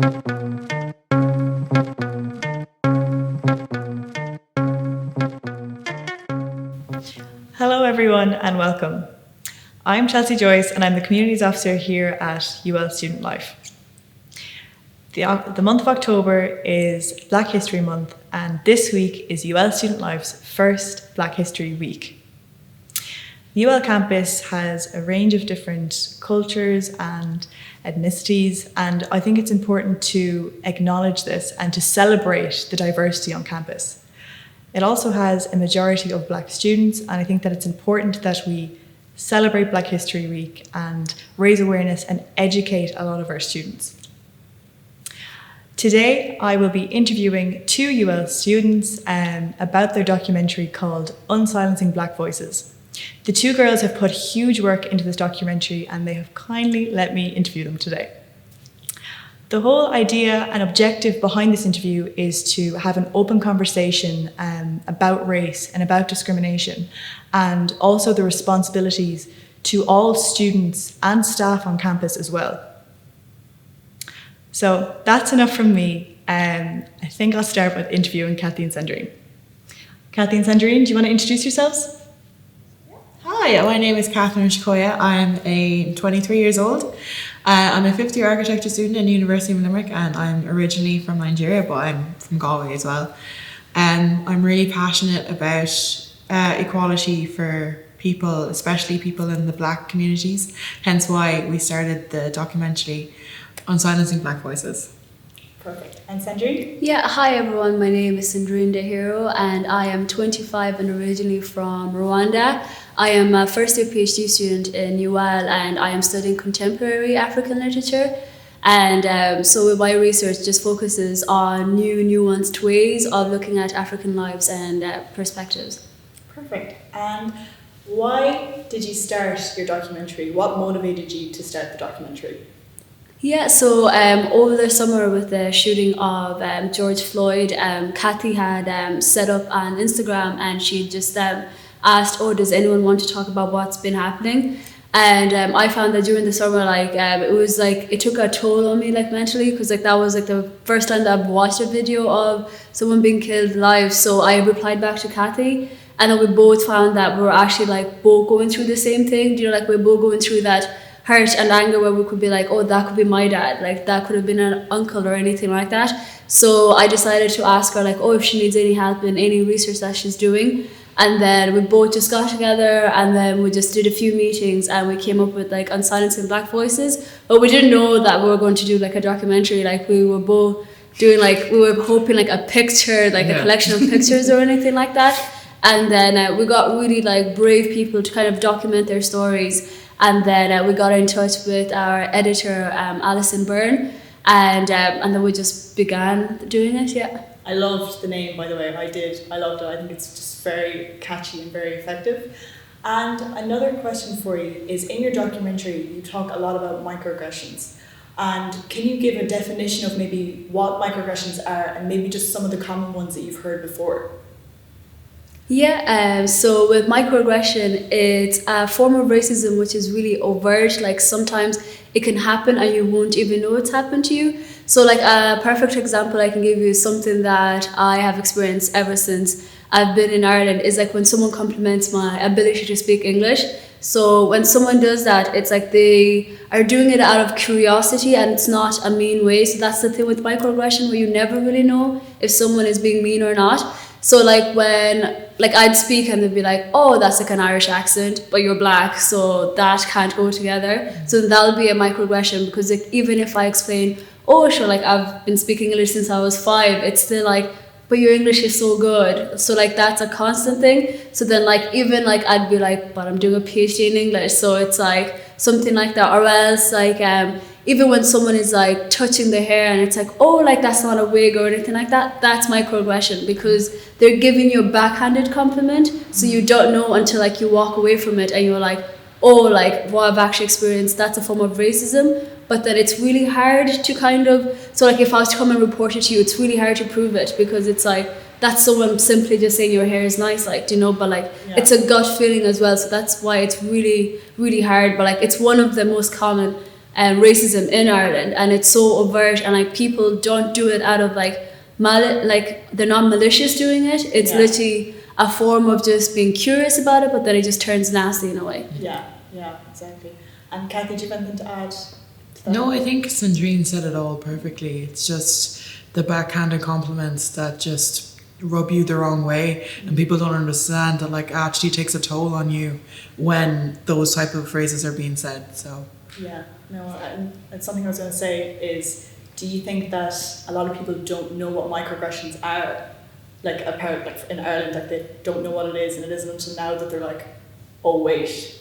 Hello everyone and welcome. I'm Chelsea Joyce and I'm the Communities Officer here at UL Student Life. The month of October is Black History Month and this week is UL Student Life's first Black History Week. The UL campus has a range of different cultures and ethnicities, and I think it's important to acknowledge this and to celebrate the diversity on campus. It also has a majority of Black students, and I think that it's important that we celebrate Black History Week and raise awareness and educate a lot of our students. Today, I will be interviewing two UL students about their documentary called Unsilencing Black Voices. The two girls have put huge work into this documentary and they have kindly let me interview them today. The whole idea and objective behind this interview is to have an open conversation about race and about discrimination, and also the responsibilities to all students and staff on campus as well. So that's enough from me. I think I'll start with interviewing Kathy and Sandrine. Kathy and Sandrine, do you want to introduce yourselves? Hi, my name is Catherine 𝐤𝐸. I'm 23 years old. I'm a fifth year architecture student in the University of Limerick, and I'm originally from Nigeria, but I'm from Galway as well. I'm really passionate about equality for people, especially people in the Black communities, hence why we started the documentary Unsilencing Black Voices. Perfect. And Sandrine? Yeah, hi everyone, my name is Sandrine 𝐤𝐸 and I am 25 and originally from Rwanda. I am a first year PhD student in UL and I am studying contemporary African literature. And so my research just focuses on new, nuanced ways of looking at African lives and perspectives. Perfect. And why did you start your documentary? What motivated you to start the documentary? Yeah, so over the summer with the shooting of George Floyd, Kathy had set up an Instagram and she just asked, does anyone want to talk about what's been happening? And I found that during the summer, it took a toll on me, mentally, because that was the first time that I've watched a video of someone being killed live. So I replied back to Kathy, and then we both found that we were actually both going through the same thing. We're both going through that hurt and anger where we could be that could be my dad, that could have been an uncle or anything like that. So I decided to ask her if she needs any help in any research that she's doing. And then we both just got together and then we just did a few meetings and we came up with Unsilencing Black Voices. But we didn't know that we were going to do a documentary. We were both doing we were hoping a picture, a collection of pictures or anything like that. And then we got really brave people to kind of document their stories. And then we got in touch with our editor, Alison Byrne, and then we just began doing it, yeah. I loved the name, by the way, I loved it. I think it's just very catchy and very effective. And another question for you is, in your documentary, you talk a lot about microaggressions. And can you give a definition of maybe what microaggressions are and maybe just some of the common ones that you've heard before? Yeah, so with microaggression, it's a form of racism which is really overt. Sometimes it can happen and you won't even know it's happened to you. So a perfect example I can give you is something that I have experienced ever since I've been in Ireland is when someone compliments my ability to speak English. So when someone does that, it's they are doing it out of curiosity and it's not a mean way. So that's the thing with microaggression, where you never really know if someone is being mean or not. So when I'd speak and they'd be that's an Irish accent, but you're Black, so that can't go together. So that'll be a microaggression because even if I explain, I've been speaking English since I was 5, it's still but your English is so good. So that's a constant thing. So then even I'd be but I'm doing a PhD in English. So it's something like that. Or else even when someone is touching the hair and it's that's not a wig or anything like that, that's microaggression because they're giving you a backhanded compliment. So you don't know until you walk away from it and you're what I've actually experienced, that's a form of racism. But then it's really hard to if I was to come and report it to you, it's really hard to prove it because it's that's someone simply just saying your hair is nice, it's a gut feeling as well. So that's why it's really, really hard. But it's one of the most common racism in Ireland, and it's so overt, and like people don't do it out of like they're not malicious doing it. It's literally a form of just being curious about it, but then it just turns nasty in a way. Yeah, exactly. And Kathy, do you have anything to add to that? No, I think Sandrine said it all perfectly. It's just the backhanded compliments that just rub you the wrong way, and people don't understand that like actually takes a toll on you when those type of phrases are being said. So yeah, no, and something I was going to say is, do you think that a lot of people don't know what microaggressions are? Like apart, like in Ireland, like they don't know what it is, and it isn't until now that they're like, oh wait.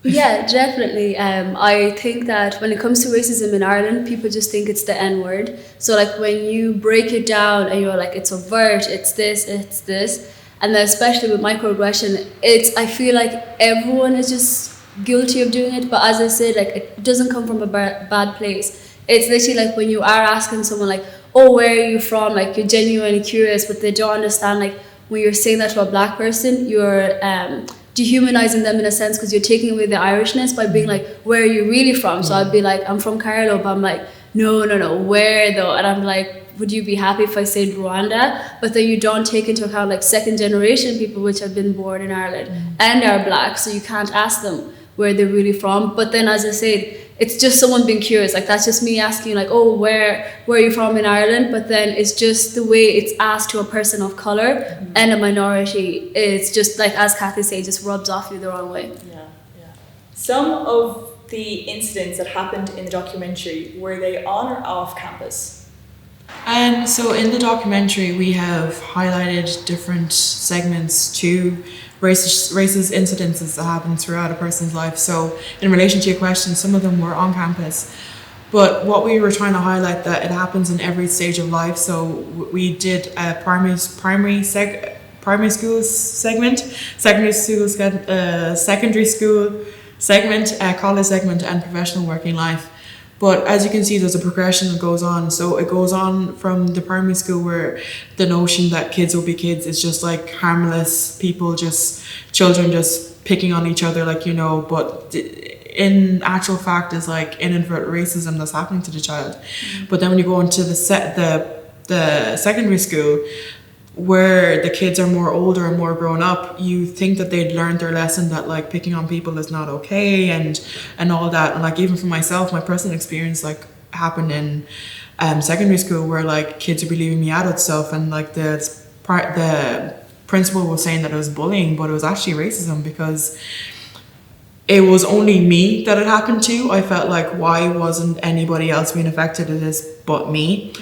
Yeah, definitely. I think that when it comes to racism in Ireland, people just think it's the N-word. So like when you break it down and you're like, it's overt, it's this, and then especially with microaggression, I feel like everyone is just guilty of doing it. But as I said, like it doesn't come from a bad place. It's literally like when you are asking someone like, oh, where are you from? Like you're genuinely curious, but they don't understand, like when you're saying that to a black person, you're dehumanizing them in a sense, because you're taking away the Irishness by being like, where are you really from? So I'd be like, I'm from Carlow, but I'm like, no, where though? And I'm like, would you be happy if I said Rwanda? But then you don't take into account like second generation people which have been born in Ireland and are black, so you can't ask them where they're really from. But then as I said, it's just someone being curious. Like that's just me asking like, oh, where are you from in Ireland? But then it's just the way it's asked to a person of color and a minority. It's just like, as Kathy said, just rubs off you the wrong way. Yeah. Some of the incidents that happened in the documentary, were they on or off campus? So in the documentary, we have highlighted different segments to racist incidences that happen throughout a person's life. So in relation to your question, some of them were on campus, but what we were trying to highlight that it happens in every stage of life. So we did a primary school segment, secondary school segment, college segment, and professional working life. But as you can see, there's a progression that goes on. So it goes on from the primary school, where the notion that kids will be kids is just like harmless people, just children just picking on each other, like, you know, but in actual fact is like inadvertent racism that's happening to the child. But then when you go into the secondary school, where the kids are more older and more grown up, you think that they'd learned their lesson that like picking on people is not okay and all that. And like even for myself, my personal experience like happened in secondary school, where like kids would be leaving me out of stuff, and like the principal was saying that it was bullying, but it was actually racism, because it was only me that it happened to. I felt like, why wasn't anybody else being affected in this but me?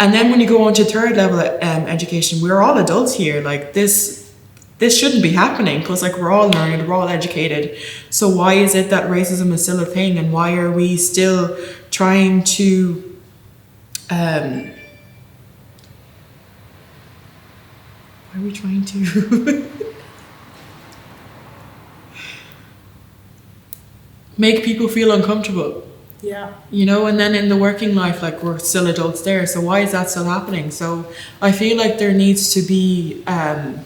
And then when you go on to third level education, we're all adults here. Like this shouldn't be happening, because like we're all learned, we're all educated. So why is it that racism is still a thing, and why are we still trying to make people feel uncomfortable? Yeah. You know, and then in the working life, like we're still adults there. So why is that still happening? So I feel like there needs to be a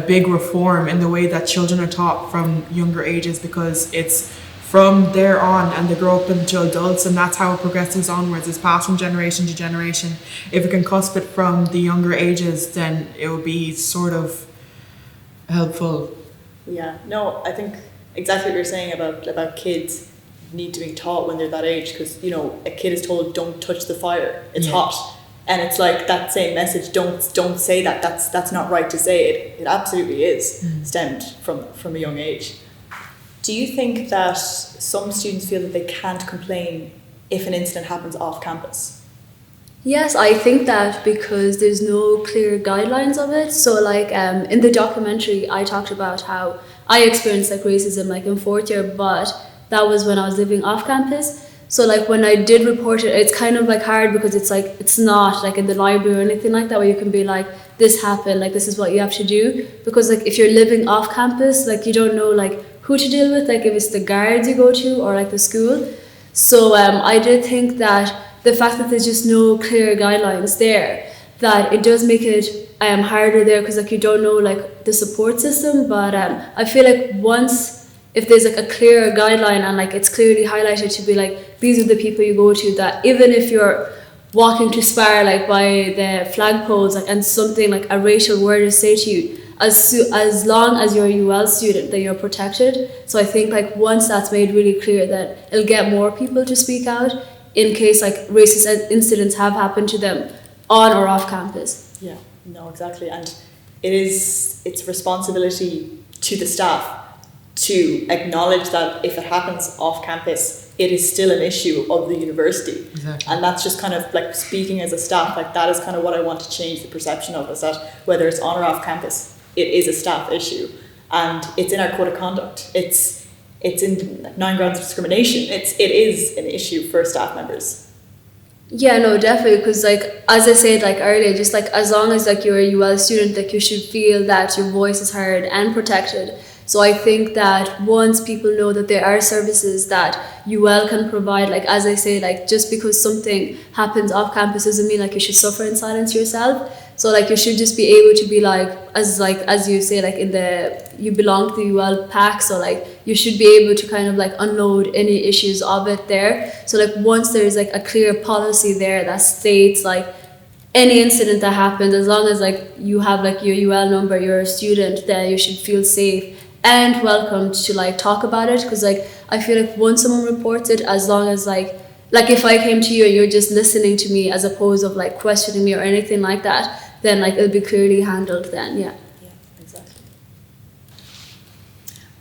big reform in the way that children are taught from younger ages, because it's from there on, and they grow up into adults, and that's how it progresses onwards. It's passed from generation to generation. If we can cusp it from the younger ages, then it will be sort of helpful. Yeah. No, I think exactly what you're saying about kids need to be taught when they're that age, because you know a kid is told don't touch the fire, it's hot, and it's like that same message, don't say that, that's not right to say it. It absolutely is stemmed from a young age. Do you think that some students feel that they can't complain if an incident happens off campus? Yes, I think that because there's no clear guidelines of it. So like in the documentary, I talked about how I experienced like racism like in fourth year, but that was when I was living off campus. So like when I did report it, it's kind of like hard, because it's like it's not like in the library or anything like that where you can be like, this happened, like this is what you have to do. Because like if you're living off campus, like you don't know like who to deal with, like if it's the guards you go to or like the school. So I did think that the fact that there's just no clear guidelines there, that it does make it harder there, because like you don't know like the support system. But I feel like once if there's like a clear guideline and like it's clearly highlighted to be like, these are the people you go to, that even if you're walking to Spar like by the flagpoles, like, and something like a racial word is say to you, as long as you're a UL student, then you're protected. So I think like once that's made really clear, that it'll get more people to speak out in case like racist incidents have happened to them on or off campus. Yeah, no, exactly. And it's responsibility to the staff to acknowledge that if it happens off campus, it is still an issue of the university. Exactly. And that's just kind of like speaking as a staff, like that is kind of what I want to change the perception of, is that whether it's on or off campus, it is a staff issue. And it's in our code of conduct. It's in 9 grounds of discrimination. It is an issue for staff members. Yeah, no, definitely, because like as I said like earlier, just like as long as like you're a UL student, like you should feel that your voice is heard and protected. So I think that once people know that there are services that UL can provide, like as I say, like just because something happens off campus doesn't mean like you should suffer in silence yourself. So like you should just be able to be like as you say, like you belong to the UL pack, so like you should be able to kind of like unload any issues of it there. So like once there's like a clear policy there that states like any incident that happens, as long as like you have like your UL number, you're a student, then you should feel safe and welcome to like talk about it. Because like I feel like once someone reports it, as long as like if I came to you and you're just listening to me as opposed of like questioning me or anything like that, then like it'll be clearly handled then. Yeah, exactly.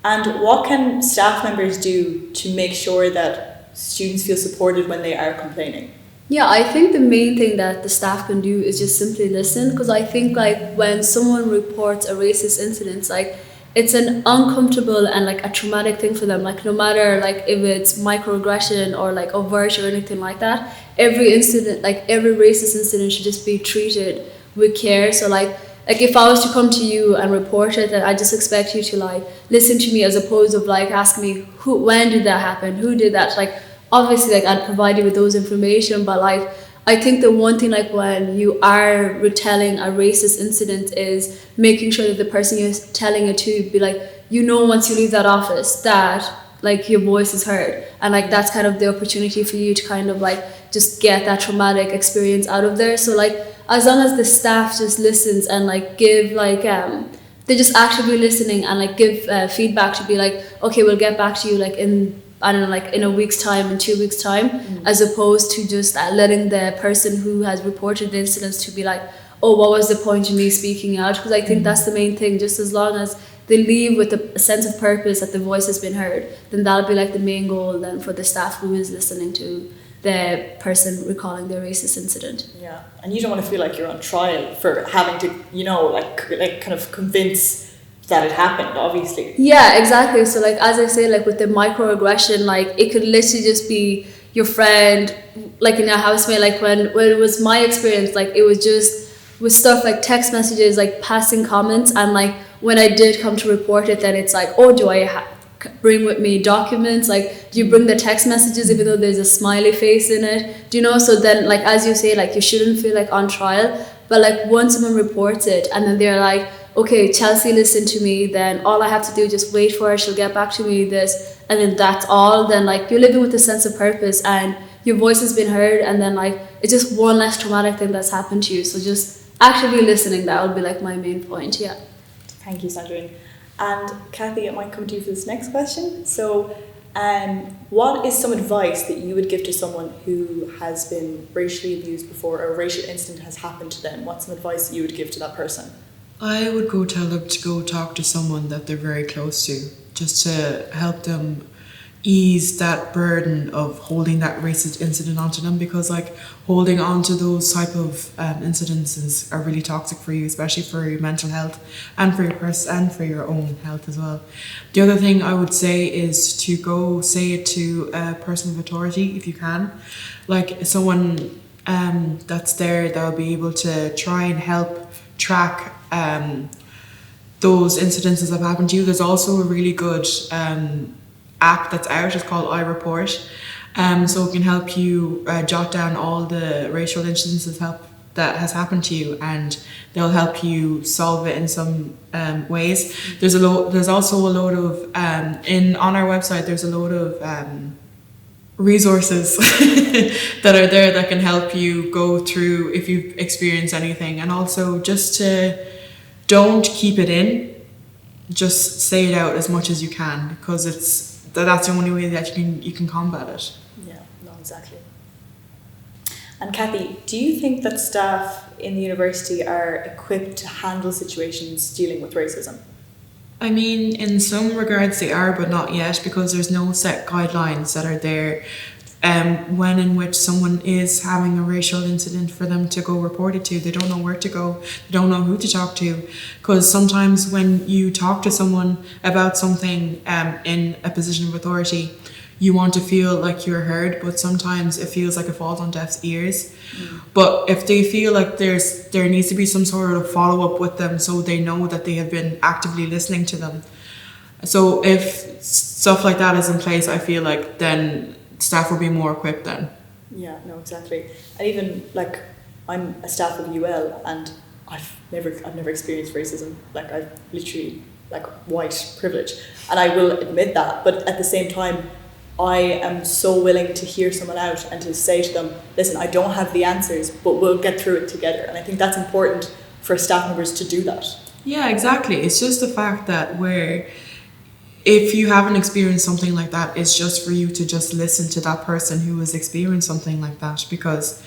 And what can staff members do to make sure that students feel supported when they are complaining? Yeah, I think the main thing that the staff can do is just simply listen. Because I think like when someone reports a racist incident, like it's an uncomfortable and like a traumatic thing for them. Like no matter like if it's microaggression or like overt or anything like that, every incident, like every racist incident should just be treated with care. So like if I was to come to you and report it, then I just expect you to like listen to me, as opposed of like asking me when did that happen, who did that. Like obviously like I'd provide you with those information, but like I think the one thing like when you are retelling a racist incident is making sure that the person you're telling it to be like, once you leave that office that like your voice is heard, and like that's kind of the opportunity for you to kind of like just get that traumatic experience out of there. So like as long as the staff just listens and like give like they're just actively listening and like give feedback to be like, okay, we'll get back to you like in a week's time, in 2 weeks' time, as opposed to just letting the person who has reported the incidents to be like, oh, what was the point of me speaking out? Because I think that's the main thing. Just as long as they leave with a sense of purpose that the voice has been heard, then that'll be like the main goal then for the staff who is listening to the person recalling the racist incident. Yeah, and you don't want to feel like you're on trial for having to, like kind of convince that it happened, obviously. Yeah, exactly. So like as I say, like with the microaggression, like it could literally just be your friend, like in a housemate. Like when it was my experience, like it was just with stuff like text messages, like passing comments, and like when I did come to report it, then it's like, oh, do I bring with me documents? Like, do you bring the text messages even though there's a smiley face in it? Do you know? So then, like as you say, like you shouldn't feel like on trial. But like once someone reports it and then they're like, okay, Chelsea listened to me, then all I have to do is just wait for her, she'll get back to me this, and then that's all. Then like you're living with a sense of purpose and your voice has been heard, and then like it's just one less traumatic thing that's happened to you. So just actively listening, that would be like my main point. Yeah. Thank you, Sandrine. And Kathy, it might come to you for this next question. So what is some advice that you would give to someone who has been racially abused before, or a racial incident has happened to them? What's some advice you would give to that person? I would go tell them to go talk to someone that they're very close to, just to help them ease that burden of holding that racist incident onto them, because like holding on to those type of incidences are really toxic for you, especially for your mental health and for your and for your own health as well. The other thing I would say is to go say it to a person of authority if you can, like someone that's there that will be able to try and help track those incidences that have happened to you. There's also a really good app that's out. It's called iReport, so it can help you jot down all the racial incidences that has happened to you, and they'll help you solve it in some ways. There's also a load of on our website. There's a load of resources that are there that can help you go through if you've experienced anything, and also just to don't keep it in, just say it out as much as you can, because that's the only way that you can combat it. Yeah, no, exactly. And Kathy, do you think that staff in the university are equipped to handle situations dealing with racism? I mean, in some regards they are, but not yet, because there's no set guidelines that are there when in which someone is having a racial incident for them to go report it to. They don't know where to go, they don't know who to talk to, because sometimes when you talk to someone about something in a position of authority, you want to feel like you're heard, but sometimes it feels like it falls on deaf ears. But if they feel like there needs to be some sort of follow-up with them, so they know that they have been actively listening to them. So if stuff like that is in place, I feel like then staff will be more equipped then. Yeah, no, exactly. And even like I'm a staff of UL, and I've never experienced racism. Like I've literally like white privilege, and I will admit that. But at the same time, I am so willing to hear someone out and to say to them, listen, I don't have the answers, but we'll get through it together. And I think that's important for staff members to do that. Yeah, exactly. It's just the fact that if you haven't experienced something like that, it's just for you to just listen to that person who has experienced something like that, because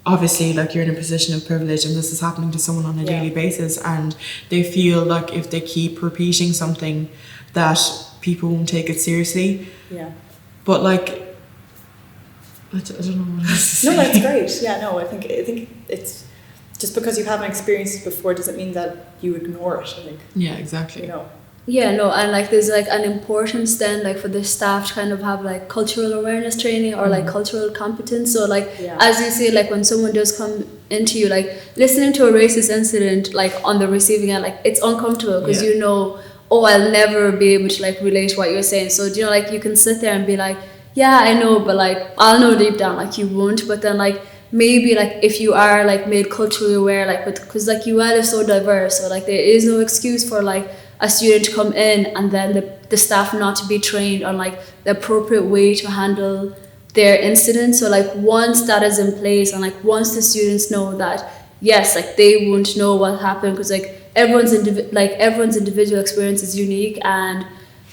obviously like you're in a position of privilege and this is happening to someone on a daily basis, and they feel like if they keep repeating something that people won't take it seriously. Yeah. But like, I don't know what else to say. No, that's great. Yeah, no, I think it's just because you haven't experienced it before doesn't mean that you ignore it, I think. Yeah, exactly. You know. Yeah, no, and like there's like an importance then like for the staff to kind of have like cultural awareness training or like cultural competence. So like as you say, like when someone does come into you, like listening to a racist incident like on the receiving end, like it's uncomfortable because you know, oh, I'll never be able to like relate what you're saying. So you know, like you can sit there and be like, yeah, I know, but like I'll know deep down like you won't. But then like maybe like if you are like made culturally aware, like because like UL is so diverse, so like there is no excuse for like a student to come in and then the staff not to be trained on like the appropriate way to handle their incident. So like once that is in place and like once the students know that yes, like they won't know what happened, because like everyone's individual experience is unique, and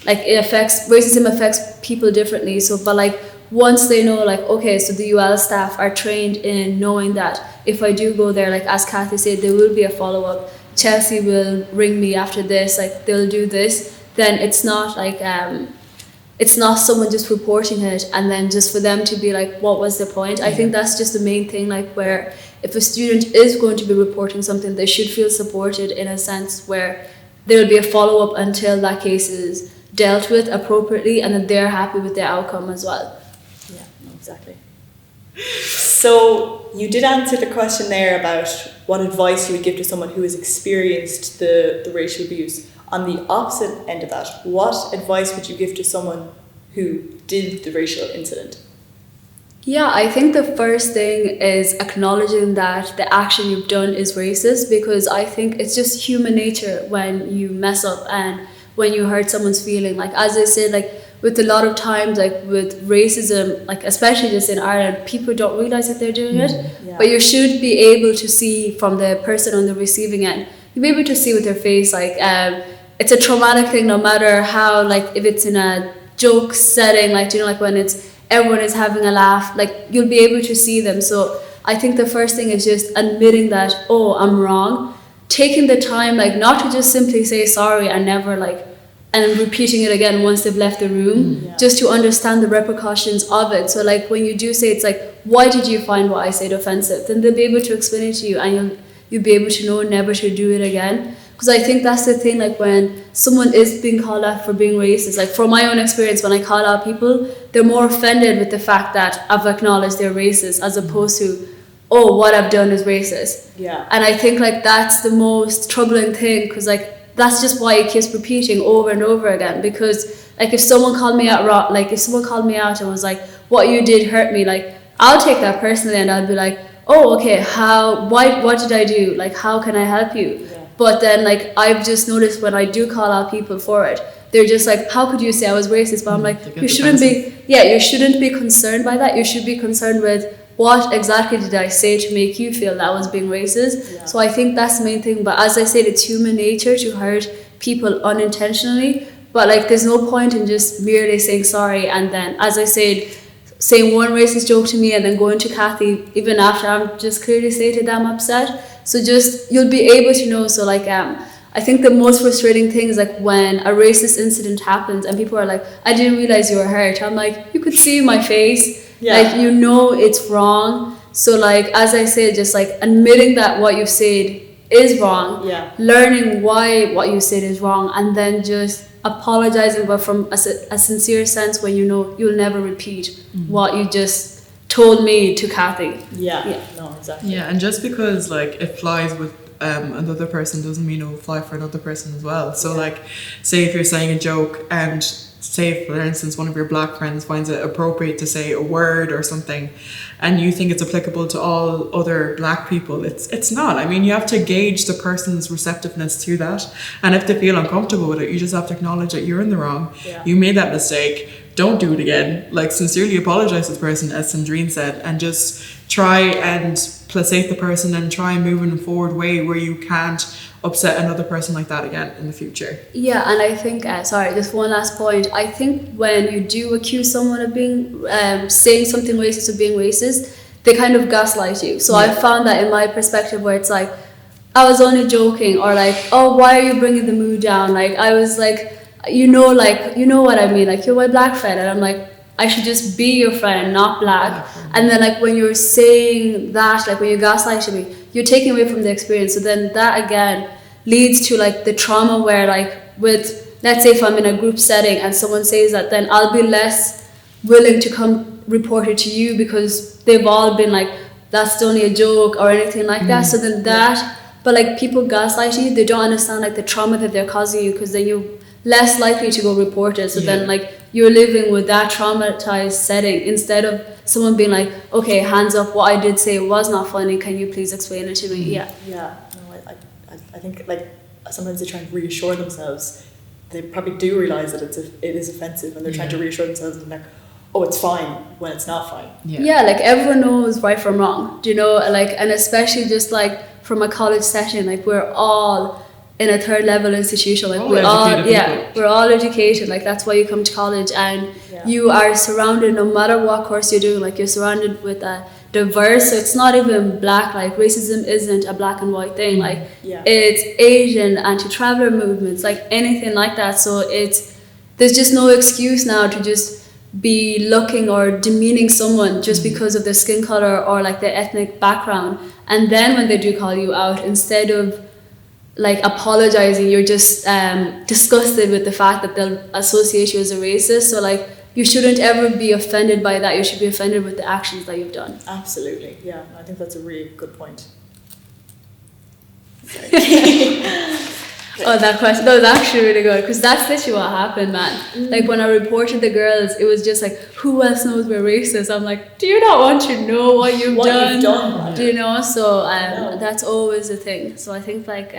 like racism affects people differently. So but like once they know like okay, so the UL staff are trained in knowing that if I do go there, like as Kathy said, there will be a follow-up. Chelsea will ring me after this, like they'll do this, then it's not like it's not someone just reporting it and then just for them to be like, what was the point? I think that's just the main thing, like where if a student is going to be reporting something, they should feel supported in a sense where there will be a follow-up until that case is dealt with appropriately and that they're happy with the outcome as well. Yeah, no, exactly. So you did answer the question there about what advice you would give to someone who has experienced the racial abuse. On the opposite end of that, what advice would you give to someone who did the racial incident? Yeah, I think the first thing is acknowledging that the action you've done is racist, because I think it's just human nature when you mess up and when you hurt someone's feeling. Like as I said, like with a lot of times, like with racism, like especially just in Ireland, people don't realize that they're doing it. Yeah. But you should be able to see from the person on the receiving end. You'll be able to see with their face, like it's a traumatic thing, no matter how, like if it's in a joke setting, like you know, like when it's everyone is having a laugh, like you'll be able to see them. So I think the first thing is just admitting that, oh, I'm wrong, taking the time, like not to just simply say sorry and never like and repeating it again once they've left the room, just to understand the repercussions of it. So like when you do say, it's like, why did you find what I said offensive? Then they'll be able to explain it to you, and you'll be able to know never to do it again. Because I think that's the thing, like when someone is being called out for being racist, like from my own experience, when I call out people, they're more offended with the fact that I've acknowledged they're racist as opposed to, oh, what I've done is racist. Yeah. And I think like that's the most troubling thing, because like that's just why it keeps repeating over and over again. Because like if someone called me out wrong, like if someone called me out and was like, what you did hurt me, like I'll take that personally and I'll be like, oh, okay, what did I do? Like, how can I help you? Yeah. But then, like, I've just noticed when I do call out people for it, they're just like, how could you say I was racist? But I'm like, you shouldn't be concerned by that. You should be concerned with what exactly did I say to make you feel that I was being racist. Yeah. So I think that's the main thing. But as I said, it's human nature to hurt people unintentionally. But like, there's no point in just merely saying sorry and then, as I said, saying one racist joke to me and then going to Kathy even after I'm just clearly stated that I'm upset. So just, you'll be able to know. So like, I think the most frustrating thing is like when a racist incident happens and people are like, I didn't realize you were hurt. I'm like, you could see my face. Yeah. Like, you know it's wrong. So like, as I said, just like admitting that what you said is wrong, Yeah. learning why what you said is wrong, and then just apologizing, but from a sincere sense when you know you'll never repeat what you just told me to Kathy. Yeah. No, exactly. Yeah, and just because like it flies with another person doesn't mean it will fly for another person as well. So like, say if you're saying a joke and say for instance one of your black friends finds it appropriate to say a word or something and you think it's applicable to all other black people, it's not. I mean, you have to gauge the person's receptiveness to that, and if they feel uncomfortable with it, you just have to acknowledge that you're in the wrong. You made that mistake, don't do it again. Like, sincerely apologize to the person, as Sandrine said, and just try and placate the person and try and move in a forward way where you can't upset another person like that again in the future. Yeah, and I think, sorry, just one last point. I think when you do accuse someone of being, saying something racist or being racist, they kind of gaslight you. So I found that in my perspective where it's like, I was only joking, or like, oh, why are you bringing the mood down? Like, I was like, you know what I mean? Like, you're my black friend. And I'm like, I should just be your friend, not black. And then like when you're saying that, like when you're gaslighting me, you're taking away from the experience. So then that again leads to like the trauma where like with, let's say if I'm in a group setting and someone says that, then I'll be less willing to come report it to you because they've all been like, that's only a joke or anything like that. So then that, but like people gaslight you, they don't understand like the trauma that they're causing you, because then you're less likely to go report it. So then like you're living with that traumatized setting instead of someone being like, okay, hands up, what I did say was not funny, can you please explain it to me? Yeah. No, I think like sometimes they try and reassure themselves. They probably do realize that it is offensive, and they're trying to reassure themselves and like, oh, it's fine, when it's not fine. Yeah, like everyone knows right from wrong, do you know? Like, and especially just like from a college setting, like we're all in a third level institution, like we're all educated. Like that's why you come to college, and you are surrounded, no matter what course you're doing, like you're surrounded with a diverse. So it's not even black, like racism isn't a black and white thing. Like it's Asian, anti-traveler movements, like anything like that. So there's just no excuse now to just be looking or demeaning someone just because of their skin color or like their ethnic background. And then when they do call you out, instead of like apologizing, you're just disgusted with the fact that they'll associate you as a racist. So like you shouldn't ever be offended by that. You should be offended with the actions that you've done. Absolutely, yeah. I think that's a really good point. Oh, that question, that was actually really good, because that's literally what happened, man. Like when I reported the girls, it was just like, who else knows we're racist? I'm like, do you not want to know what you've done? Do you know? So that's always a thing. So I think like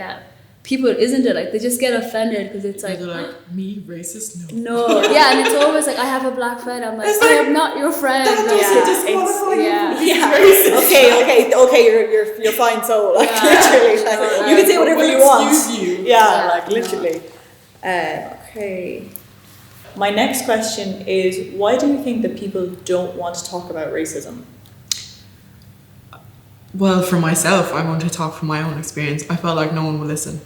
people, isn't it, like they just get offended because it's like, they're like, me racist? No. Yeah, and it's always like, I have a black friend. I'm like, I am not your friend. Okay, you're fine. So like literally, like, you can say whatever you want. Excuse you. Yeah, like literally. Okay. My next question is, why do you think that people don't want to talk about racism? Well, for myself, I want to talk from my own experience. I felt like no one would listen.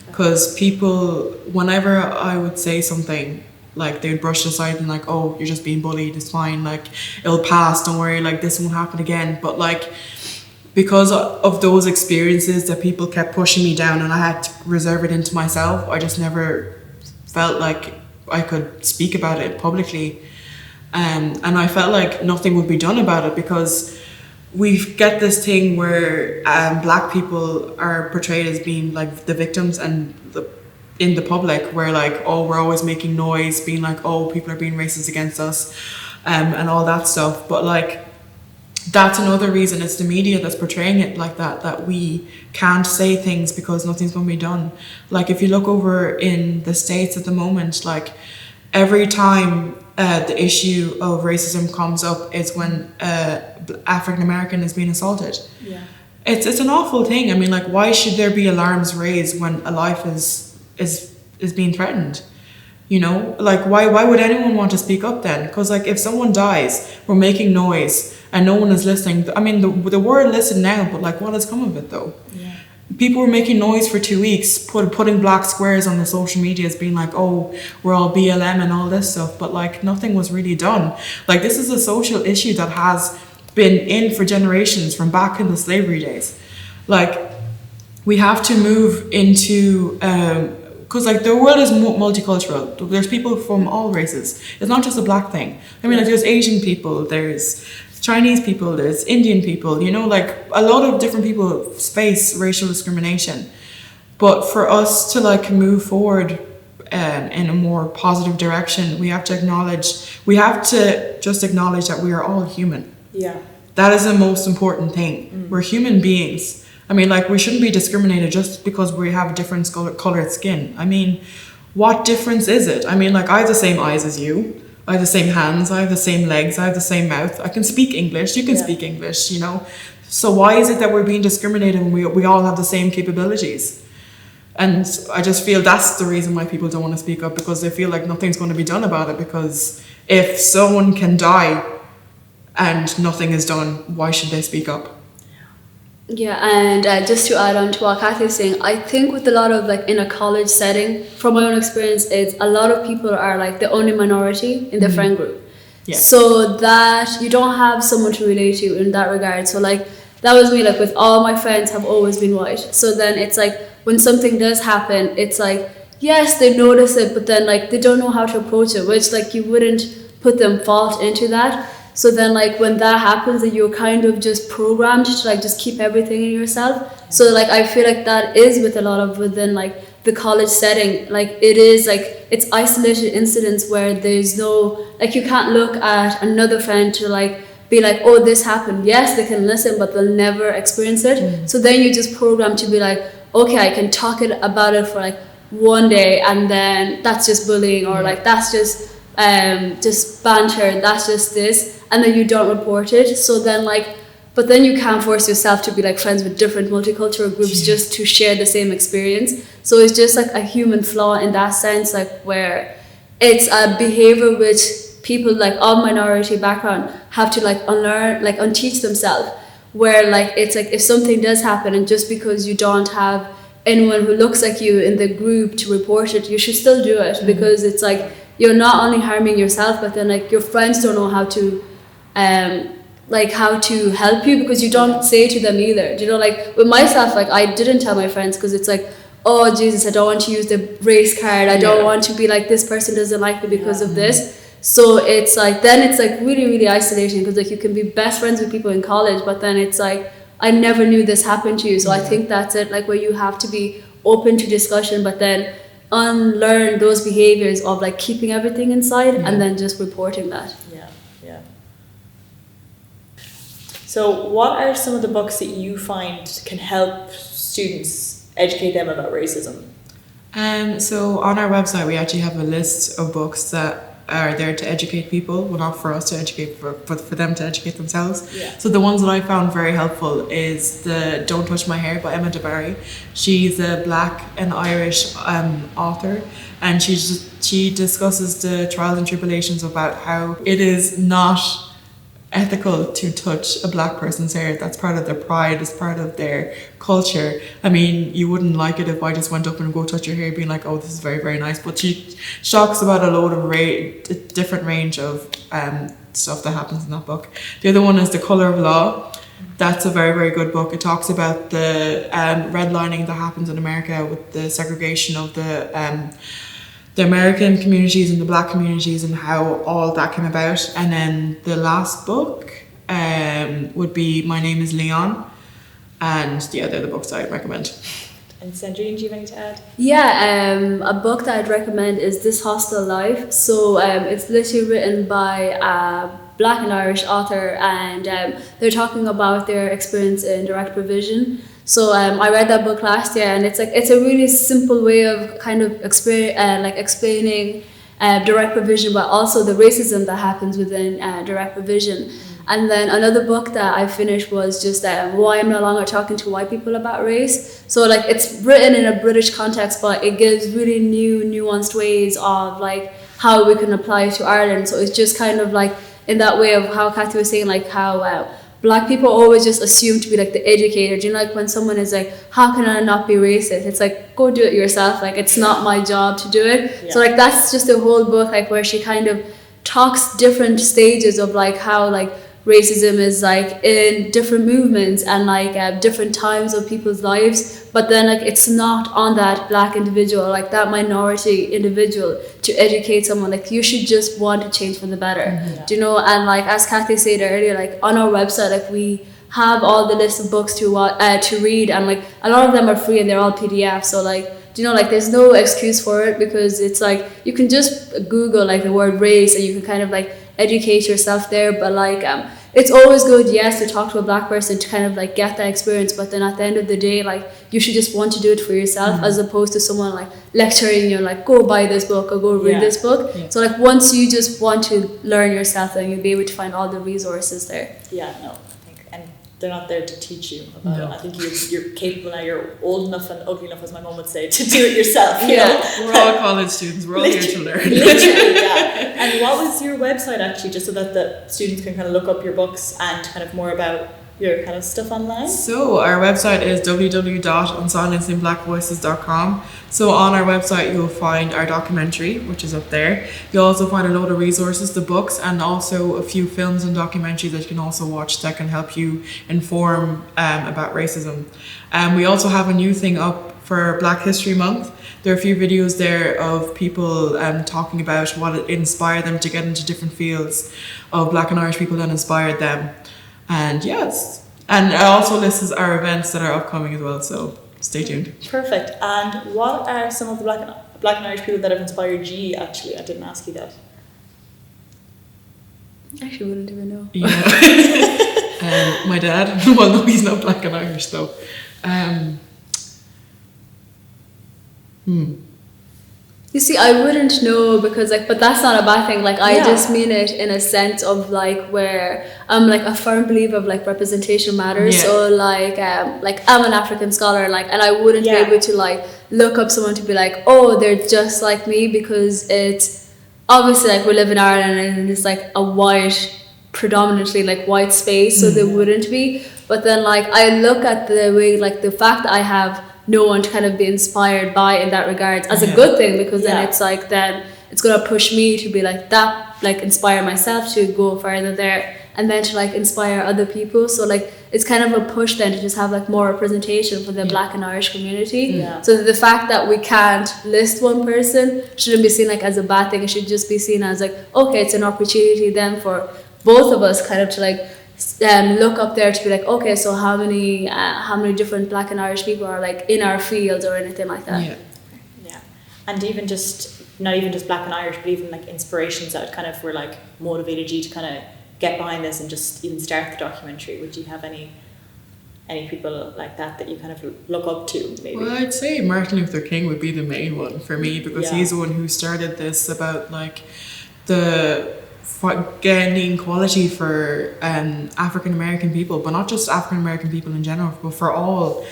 Because people, whenever I would say something, like they would brush it aside and like, oh, you're just being bullied, it's fine, like it'll pass, don't worry, like this won't happen again. But like, because of those experiences that people kept pushing me down and I had to reserve it into myself, I just never felt like I could speak about it publicly. And I felt like nothing would be done about it, because we get this thing where black people are portrayed as being like the victims and in the public, where like, oh, we're always making noise, being like, oh, people are being racist against us, and all that stuff. But like, that's another reason. It's the media that's portraying it like that we can't say things because nothing's going to be done. Like if you look over in the States at the moment, like every time the issue of racism comes up is when African American is being assaulted. Yeah. It's an awful thing. I mean, like, why should there be alarms raised when a life is being threatened? You know, like why would anyone want to speak up then? Because like if someone dies, we're making noise and no one is listening. I mean, the word listen now, but like what has come of it though? Yeah. People were making noise for 2 weeks, putting black squares on the social medias, being like, oh, we're all BLM and all this stuff, but like nothing was really done. Like this is a social issue that has been in for generations from back in the slavery days. Like we have to move into because like the world is multicultural. There's people from all races. It's not just a black thing. I mean, like there's Asian people, there's Chinese people, there's Indian people, you know, like a lot of different people face racial discrimination. But for us to like move forward in a more positive direction, we have to just acknowledge that we are all human. Yeah. That is the most important thing. We're human beings. I mean, like, we shouldn't be discriminated just because we have a different colored skin. I mean, what difference is it? I mean, like, I have the same eyes as you. I have the same hands. I have the same legs. I have the same mouth. I can speak English. You can speak English, you know? So why is it that we're being discriminated when we all have the same capabilities? And I just feel that's the reason why people don't want to speak up, because they feel like nothing's going to be done about it. Because if someone can die and nothing is done, why should they speak up? Yeah, and just to add on to what Kathy is saying, I think with a lot of like in a college setting, from my own experience, it's a lot of people are like the only minority in their friend group. Yeah. So that you don't have someone to relate to in that regard. So like that was me, like with all my friends have always been white. So then it's like when something does happen, it's like, yes, they notice it, but then like they don't know how to approach it, which like you wouldn't put them fault into that. So then like when that happens, then you're kind of just programmed to like just keep everything in yourself. So like I feel like that is with a lot of within like the college setting, like it is like it's isolated incidents where there's no, like you can't look at another friend to like be like, oh, this happened. Yes, they can listen, but they'll never experience it. So then you just programmed to be like, okay, I can talk about it for like one day, and then that's just bullying, or like that's just banter, that's just this, and then you don't report it. So then like, but then you can't force yourself to be like friends with different multicultural groups just to share the same experience. So it's just like a human flaw in that sense, like where it's a behavior which people like of minority background have to like unlearn, like unteach themselves, where like it's like if something does happen and just because you don't have anyone who looks like you in the group to report it, you should still do it, because it's like you're not only harming yourself, but then like your friends don't know how to how to help you, because you don't say to them either. You know, like with myself, like I didn't tell my friends because it's like, oh Jesus, I don't want to use the race card, I don't want to be like this person doesn't like me because of this. So it's like then it's like really really isolating, because like you can be best friends with people in college, but then it's like I never knew this happened to you. So I think that's it, like where you have to be open to discussion, but then unlearn those behaviors of like keeping everything inside and then just reporting that. Yeah. So what are some of the books that you find can help students educate them about racism? So on our website we actually have a list of books that are there to educate people, well not for us to educate, but for them to educate themselves. So the ones that I found very helpful is the Don't Touch My Hair by Emma DeBarry. She's a Black and Irish author, and she discusses the trials and tribulations about how it is not ethical to touch a Black person's hair. That's part of their pride, it's part of their culture. I mean, you wouldn't like it if I just went up and go touch your hair being like, oh, this is very, very nice. But she talks about a load of different range of stuff that happens in that book. The other one is The Colour of Law. That's a very, very good book. It talks about the redlining that happens in America with the segregation of the American communities and the Black communities and how all that came about. And then the last book would be My Name is Leon. And they're the books I'd recommend. And Sandrine, do you have anything to add? Yeah, a book that I'd recommend is This Hostile Life. So it's literally written by a Black and Irish author, and they're talking about their experience in direct provision. So I read that book last year, and it's a really simple way of kind of explaining direct provision, but also the racism that happens within direct provision. And then another book that I finished was just Why I'm No Longer Talking to White People About Race. So like it's written in a British context, but it gives really new, nuanced ways of like how we can apply it to Ireland. So it's just kind of like in that way of how Kathy was saying, like how Black people always just assume to be like the educator. Do you know, like when someone is like, how can I not be racist? It's like, go do it yourself. Like it's not my job to do it. Yeah. So like that's just the whole book, like where she kind of talks different stages of like how like racism is like in different movements and like different times of people's lives, but then like it's not on that Black individual, like that minority individual, to educate someone. Like you should just want to change for the better. Do you know? And like as Kathy said earlier, like on our website, like we have all the list of books to read, and like a lot of them are free and they're all PDF. So like, do you know, like there's no excuse for it, because it's like you can just Google like the word race and you can kind of like educate yourself there. But like it's always good, yes, to talk to a Black person to kind of like get that experience, but then at the end of the day, like you should just want to do it for yourself, as opposed to someone like lecturing you, like go buy this book or go read this book. So like once you just want to learn yourself, then you'll be able to find all the resources there. And they're not there to teach you about it. I think you're capable now, you're old enough and ugly enough, as my mum would say, to do it yourself. You know? We're all college students, we're all here to learn. Literally, yeah. And what was your website actually, just so that the students can kind of look up your books and kind of more about your kind of stuff online? So our website is www.unsilencingblackvoices.com. So on our website you'll find our documentary, which is up there. You'll also find a load of resources, the books, and also a few films and documentaries that you can also watch that can help you inform about racism. We also have a new thing up for Black History Month. There are a few videos there of people talking about what inspired them to get into different fields of Black and Irish people that inspired them. And yes, and it also lists our events that are upcoming as well, so stay tuned. Perfect. And what are some of the Black and Irish people that have inspired you, actually? I didn't ask you that. I actually wouldn't even know. Yeah. My dad, well no, he's not Black and Irish though. You see, I wouldn't know, because like, but that's not a bad thing. Like I just mean it in a sense of like where I'm like a firm believer of like representation matters. So like I'm an African scholar, like, and I wouldn't be able to like look up someone to be like, oh, they're just like me, because it's obviously like we live in Ireland and it's like a white, predominantly like white space, so they wouldn't be. But then like I look at the way, like the fact that I have no one to kind of be inspired by in that regard as a good thing, because then it's like, then it's gonna push me to be like that, like inspire myself to go further there, and then to like inspire other people. So like it's kind of a push then to just have like more representation for the Black and Irish community. So the fact that we can't list one person shouldn't be seen like as a bad thing. It should just be seen as like, okay, it's an opportunity then for both of us kind of to like look up there to be like, okay, so how many different Black and Irish people are like in our fields or anything like that. And even just not even just Black and Irish, but even like inspirations that kind of were like motivated you to kind of get behind this and just even start the documentary. Would you have any people like that you kind of look up to, maybe? Well, I'd say Martin Luther King would be the main one for me, because he's the one who started this about like gaining equality for African American people, but not just African American people in general, but for all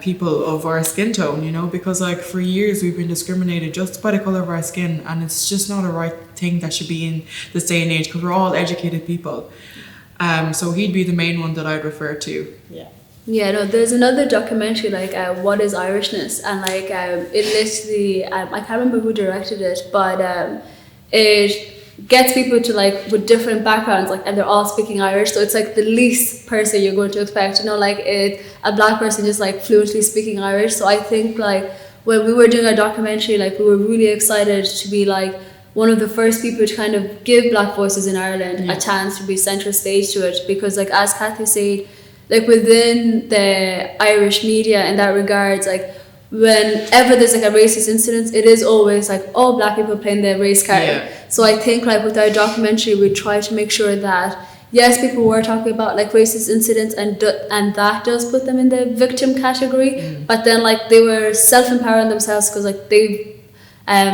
people of our skin tone, you know, because like for years we've been discriminated just by the colour of our skin, and it's just not a right thing that should be in this day and age, because we're all educated people. So he'd be the main one that I'd refer to. No, there's another documentary like What is Irishness, and like it literally I can't remember who directed it, but it gets people to like with different backgrounds, like, and they're all speaking Irish, so it's like the least person you're going to expect, you know, like a Black person just like fluently speaking Irish. So I think like when we were doing our documentary, like we were really excited to be like one of the first people to kind of give Black voices in Ireland a chance to be center stage to it, because like as Kathy said, like within the Irish media in that regards, like whenever there's like a racist incident, it is always like all black people playing the race card. Yeah. So I think like with our documentary, we try to make sure that yes, people were talking about like racist incidents and that does put them in the victim category, but then like they were self-empowering themselves because like they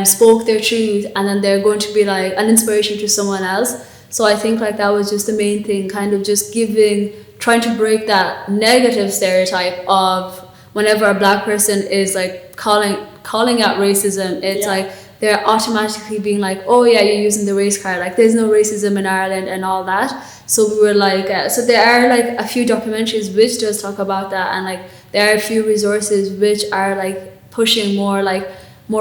spoke their truth, and then they're going to be like an inspiration to someone else. So I think like that was just the main thing, kind of just trying to break that negative stereotype of whenever a black person is like calling out racism, it's like they're automatically being like, oh yeah, you're using the race card, like there's no racism in Ireland and all that. So we were like, so there are like a few documentaries which does talk about that, and like there are a few resources which are like pushing more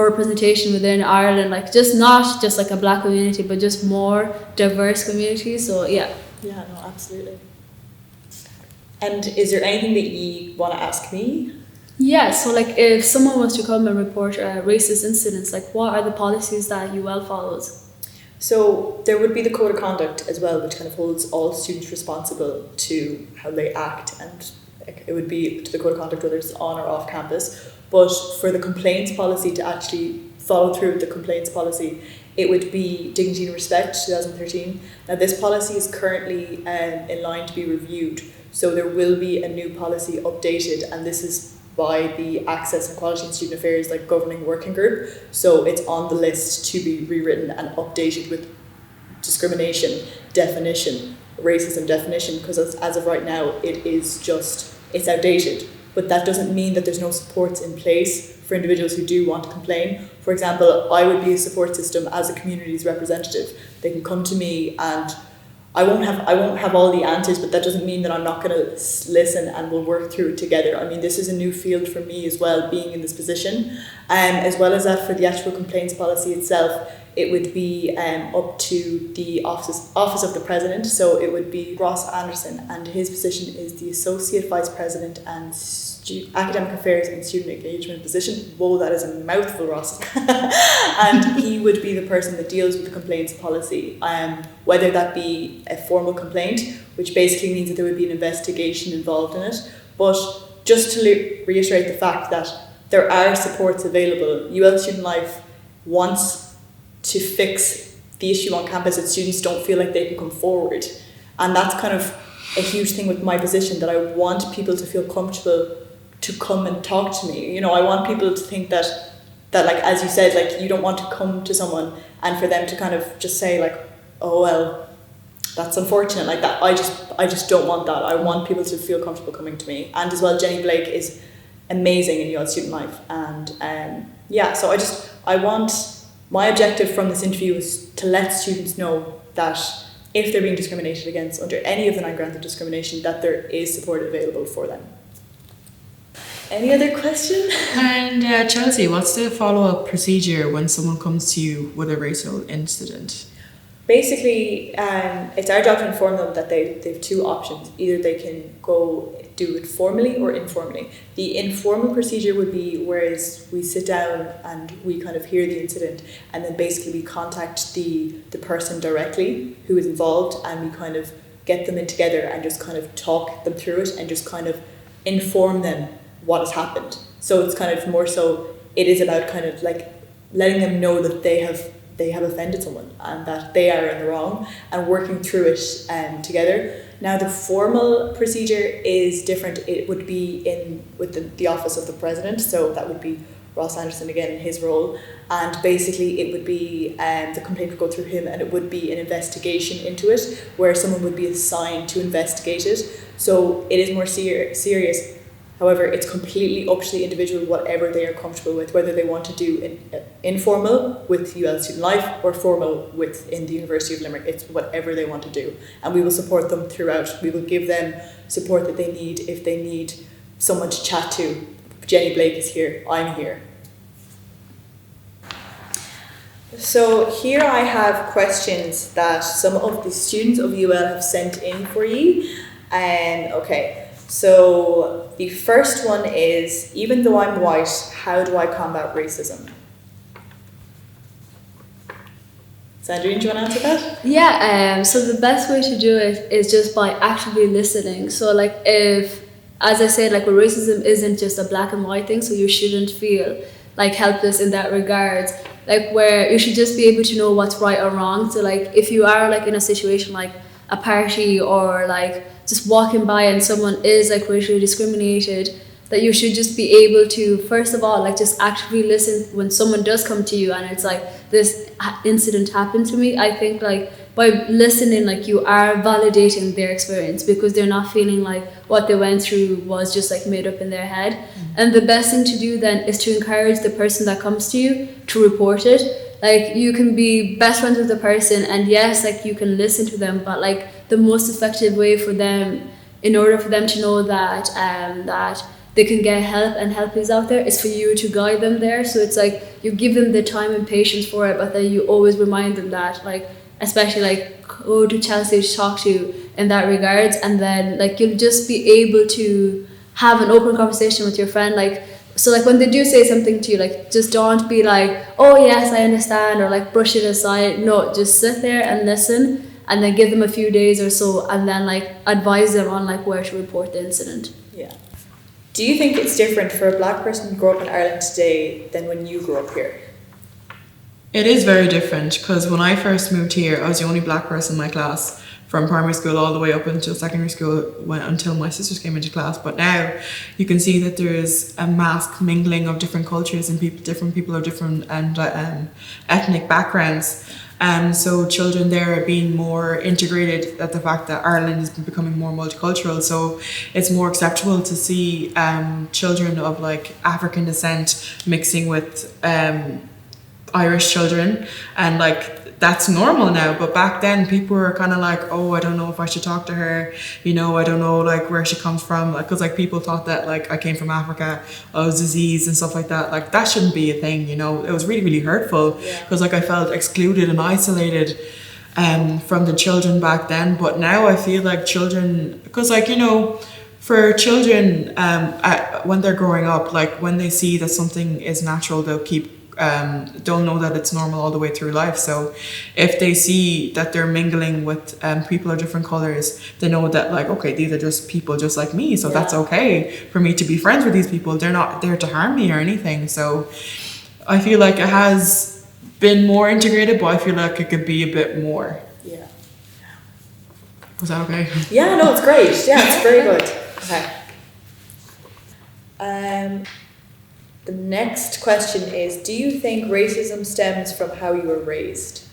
representation within Ireland, like just not just like a black community, but just more diverse community. So yeah. Yeah, no, absolutely. And is there anything that you want to ask me? Yeah, so like if someone was to come and report racist incidents, like what are the policies that UL follows? So there would be the code of conduct as well, which kind of holds all students responsible to how they act, and it would be to the code of conduct whether it's on or off campus. But for the complaints policy to actually follow through with the complaints policy, it would be Dignity and Respect 2013. Now this policy is currently in line to be reviewed, so there will be a new policy updated, and this is by the Access and Equality and Student Affairs like governing working group. So it's on the list to be rewritten and updated with discrimination definition, racism definition, because as of right now it's outdated. But that doesn't mean that there's no supports in place for individuals who do want to complain. For example, I would be a support system as a community's representative. They can come to me, and I won't have all the answers, but that doesn't mean that I'm not going to listen, and we'll work through it together. I mean, this is a new field for me as well, being in this position. As well as that, for the actual complaints policy itself, it would be up to the office of the president. So it would be Ross Anderson, and his position is the Associate Vice President and Academic Affairs and Student Engagement position. Whoa, that is a mouthful, Ross. And he would be the person that deals with the complaints policy, whether that be a formal complaint, which basically means that there would be an investigation involved in it. But just to reiterate the fact that there are supports available, UL Student Life wants to fix the issue on campus that students don't feel like they can come forward. And that's kind of a huge thing with my position, that I want people to feel comfortable to come and talk to me. You know, I want people to think that like, as you said, like you don't want to come to someone and for them to kind of just say like, oh well, that's unfortunate, like that. I just don't want that. I want people to feel comfortable coming to me. And as well, Jenny Blake is amazing in UL Student Life. And so I want, my objective from this interview is to let students know that if they're being discriminated against under any of the 9 grounds of discrimination, that there is support available for them. Any other question? And Chelsea, what's the follow-up procedure when someone comes to you with a racial incident? Basically, it's our job to inform them that they have 2 options. Either they can go do it formally or informally. The informal procedure would be whereas we sit down and we kind of hear the incident, and then basically we contact the person directly who is involved, and we kind of get them in together and just kind of talk them through it and just kind of inform them what has happened. So it's kind of more so, it is about kind of like letting them know that they have offended someone and that they are in the wrong, and working through it together. Now the formal procedure is different. It would be with the office of the president, so that would be Ross Anderson again in his role, and basically it would be the complaint would go through him, and it would be an investigation into it where someone would be assigned to investigate it. So it is more serious. However, it's completely up to the individual, whatever they are comfortable with, whether they want to do informal with UL Student Life or formal within the University of Limerick. It's whatever they want to do. And we will support them throughout. We will give them support that they need if they need someone to chat to. Jenny Blake is here, I'm here. So here I have questions that some of the students of UL have sent in for you. Okay. So the first one is, even though I'm white, how do I combat racism? Sandrine, do you want to answer that? Yeah, so the best way to do it is just by actively listening. So like if as I said, like, where racism isn't just a black and white thing, so you shouldn't feel like helpless in that regard. Like, where you should just be able to know what's right or wrong. So like, if you are like in a situation like a party or like just walking by and someone is like racially discriminated, that you should just be able to, first of all, like just actively listen when someone does come to you and it's like, this incident happened to me. I think like by listening, like you are validating their experience, because they're not feeling like what they went through was just like made up in their head. And the best thing to do then is to encourage the person that comes to you to report it. Like, you can be best friends with the person, and yes, like you can listen to them, but like the most effective way for them, in order for them to know that that they can get help and help is out there, is for you to guide them there. So it's like you give them the time and patience for it, but then you always remind them that, like, especially like go to Chelsea to talk to in that regards, and then like you'll just be able to have an open conversation with your friend. Like, so like when they do say something to you, like just don't be like, oh yes, I understand, or like brush it aside. No, just sit there and listen, and then give them a few days or so, and then like advise them on like where to report the incident. Yeah. Do you think it's different for a black person to grow up in Ireland today than when you grew up here? It is very different, because when I first moved here, I was the only black person in my class from primary school all the way up until secondary school, until my sisters came into class. But now you can see that there is a mass mingling of different cultures and different people of different ethnic backgrounds. So children there are being more integrated, at the fact that Ireland is becoming more multicultural. So it's more acceptable to see children of like African descent mixing with Irish children, and like that's normal now. But back then people were kind of like, oh, I don't know if I should talk to her, you know, I don't know like where she comes from, like, because like people thought that like I came from Africa, I was disease and stuff like that. Like that shouldn't be a thing, you know. It was really, really hurtful, because like I felt excluded and isolated from the children back then. But now I feel like children, because like, you know, for children when they're growing up, like when they see that something is natural, they'll keep don't know that it's normal all the way through life. So if they see that they're mingling with people of different colors, they know that like, okay, these are just people just like me, so that's okay for me to be friends with these people. They're not there to harm me or anything. So I feel like it has been more integrated, but I feel like it could be a bit more. Yeah. Was that okay? Yeah, no, it's great. Yeah, it's very good. Okay. The next question is, do you think racism stems from how you were raised?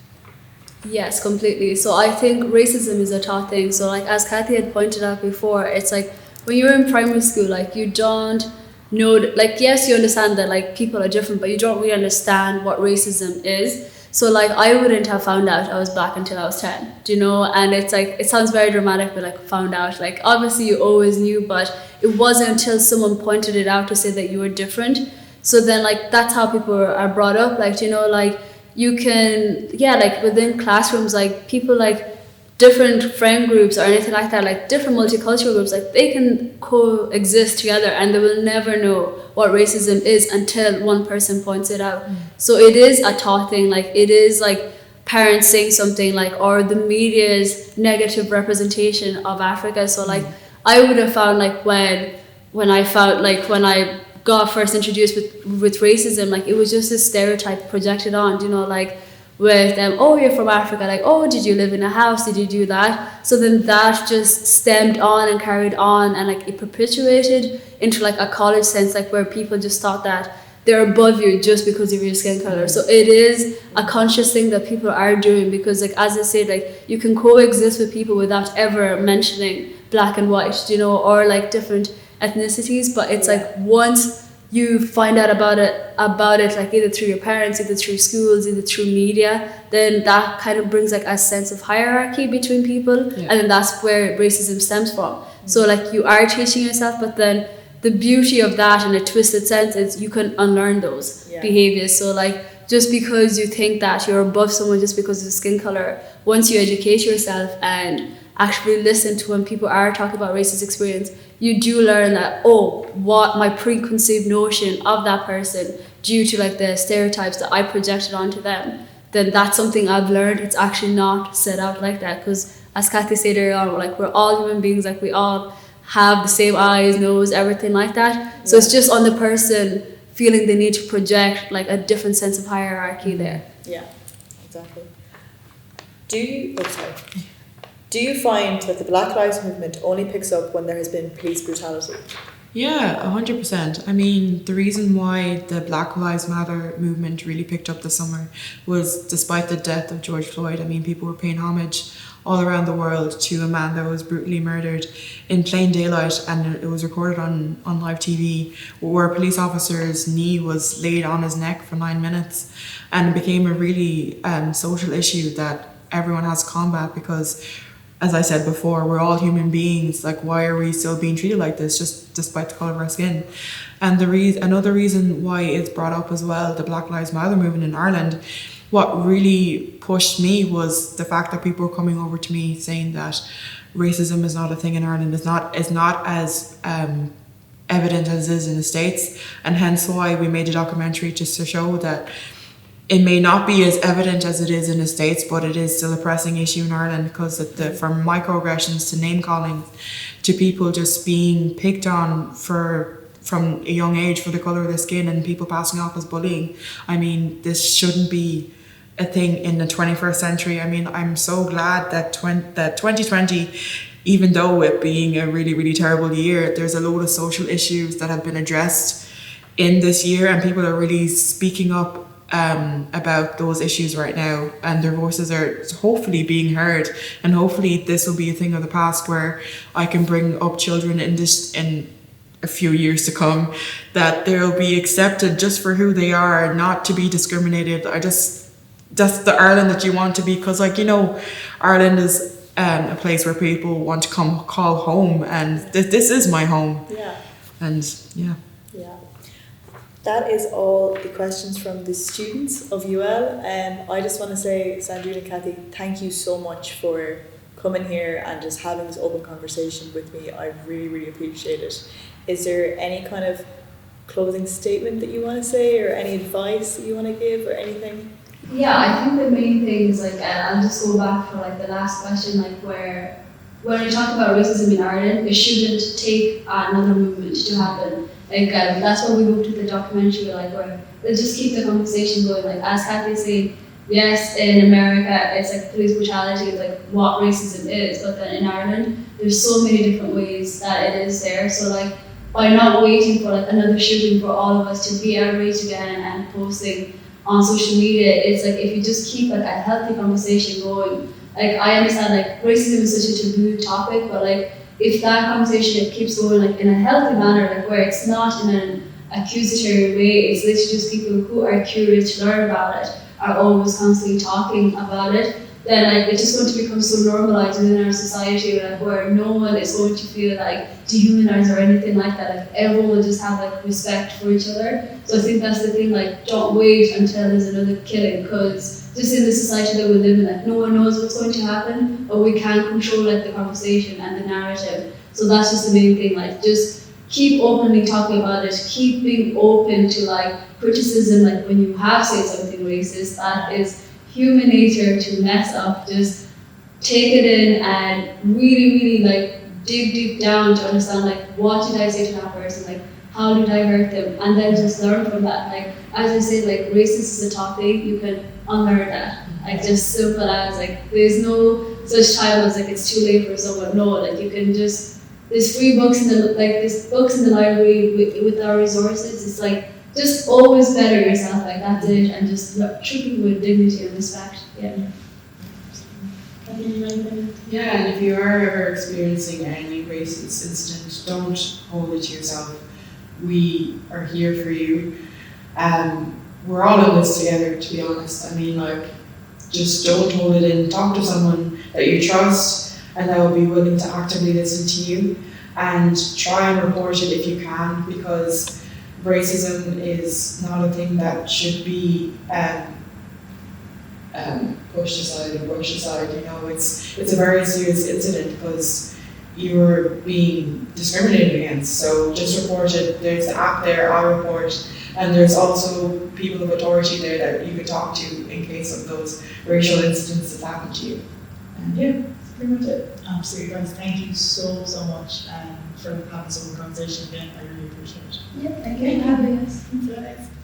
Yes, completely. So I think racism is a taught thing. So like as Kathy had pointed out before, it's like when you're in primary school, like you don't know, like yes, you understand that like people are different, but you don't really understand what racism is. So like I wouldn't have found out I was black until I was 10, do you know? And it's like, it sounds very dramatic, but like found out, like obviously you always knew, but it wasn't until someone pointed it out to say that you were different. So then like that's how people are brought up, like, you know, like you can, yeah, like within classrooms, like people like different friend groups or anything like that, like different multicultural groups, like they can coexist together and they will never know what racism is until one person points it out. So it is a taught thing, like it is like parents saying something like, or the media's negative representation of Africa. So like I would have found like when I got first introduced with racism, like it was just a stereotype projected on, you know, like with oh, you're from Africa, like, oh, did you live in a house, did you do that? So then that just stemmed on and carried on, and like it perpetuated into like a college sense, like where people just thought that they're above you just because of your skin color. So it is a conscious thing that people are doing, because like as I said, like you can coexist with people without ever mentioning black and white, you know, or like different ethnicities. But it's like once you find out about it like either through your parents, either through schools, either through media, then that kind of brings like a sense of hierarchy between people, and then that's where racism stems from. So like you are teaching yourself, but then the beauty of that in a twisted sense is you can unlearn those behaviors. So like just because you think that you're above someone just because of the skin color, once you educate yourself and actually listen to when people are talking about racist experience, you do learn that, oh, what my preconceived notion of that person due to like the stereotypes that I projected onto them, then that's something I've learned. It's actually not set out like that, because as Kathy said earlier on, like we're all human beings, like we all have the same eyes, nose, everything like that. So it's just on the person feeling the need to project like a different sense of hierarchy there. Yeah, exactly. Do you find that the Black Lives Movement only picks up when there has been police brutality? Yeah, 100%. I mean, the reason why the Black Lives Matter movement really picked up this summer was despite the death of George Floyd. I mean, people were paying homage all around the world to a man that was brutally murdered in plain daylight, and it was recorded on live TV, where a police officer's knee was laid on his neck for 9 minutes, and it became a really social issue that everyone has to combat because, as I said before, we're all human beings. Like, why are we still being treated like this, just despite the colour of our skin? And another reason why it's brought up as well, the Black Lives Matter movement in Ireland, what really pushed me was the fact that people were coming over to me saying that racism is not a thing in Ireland, is not as evident as it is in the States, and hence why we made a documentary just to show that it may not be as evident as it is in the States, but it is still a pressing issue in Ireland because from microaggressions to name calling to people just being picked on from a young age for the colour of their skin and people passing off as bullying. I mean, this shouldn't be a thing in the 21st century. I mean, I'm so glad that 2020, even though it being a really, really terrible year, there's a load of social issues that have been addressed in this year, and people are really speaking up about those issues right now, and their voices are hopefully being heard, and hopefully this will be a thing of the past where I can bring up children in a few years to come, that they'll be accepted just for who they are, not to be discriminated. That's the Ireland that you want to be, because Ireland is a place where people want to come call home, and this is my home. Yeah. And yeah. That is all the questions from the students of UL. I just want to say, Sandrine and Kathy, thank you so much for coming here and just having this open conversation with me. I really, really appreciate it. Is there any kind of closing statement that you want to say, or any advice that you want to give, or anything? Yeah, I think the main thing is I'll just go back for the last question, where when we talk about racism in Ireland, it shouldn't take another movement to happen. That's why we moved to the documentary, where let's just keep the conversation going. As Kathy said, yes, in America, it's police brutality, it's what racism is, but then in Ireland, there's so many different ways that it is there. So by not waiting for another shooting for all of us to be outraged again and posting on social media, it's if you just keep a healthy conversation going. I understand racism is such a taboo topic, but if that conversation keeps going in a healthy manner, where it's not in an accusatory way, it's literally just people who are curious to learn about it, are always constantly talking about it, then it's just going to become so normalized within our society, where no one is going to feel dehumanized or anything like that. Everyone will just have respect for each other. So I think that's the thing, don't wait until there's another killing, because just in the society that we live in, no one knows what's going to happen, but we can control the conversation and the narrative. So that's just the main thing, just keep openly talking about it, keep being open to criticism, when you have said something racist. That is human nature to mess up. Just take it in and really, really dig deep down to understand what did I say to that person, how did I hurt them, and then just learn from that. As I said, racist is a topic, you can unlearn that. Just simple as there's no such time as it's too late for someone. No, you can just, there's free books in the there's books in the library with our resources. It's just always better yourself, that's it, and just treat people with dignity and respect. Yeah, and if you are ever experiencing any racist incident, don't hold it to yourself. We are here for you. We're all in this together, to be honest. I mean, just don't hold it in. Talk to someone that you trust and that will be willing to actively listen to you, and try and report it if you can, because racism is not a thing that should be pushed aside or brushed aside. It's a very serious incident because you're being discriminated against. So just report it. There's the app there, I Report, and there's also people of authority there that you could talk to in case of those racial incidents that happen to you. And pretty much it. Absolutely, guys. Thank you so much for having some conversation again. I really appreciate it. Yeah, thank you for having us. Thanks.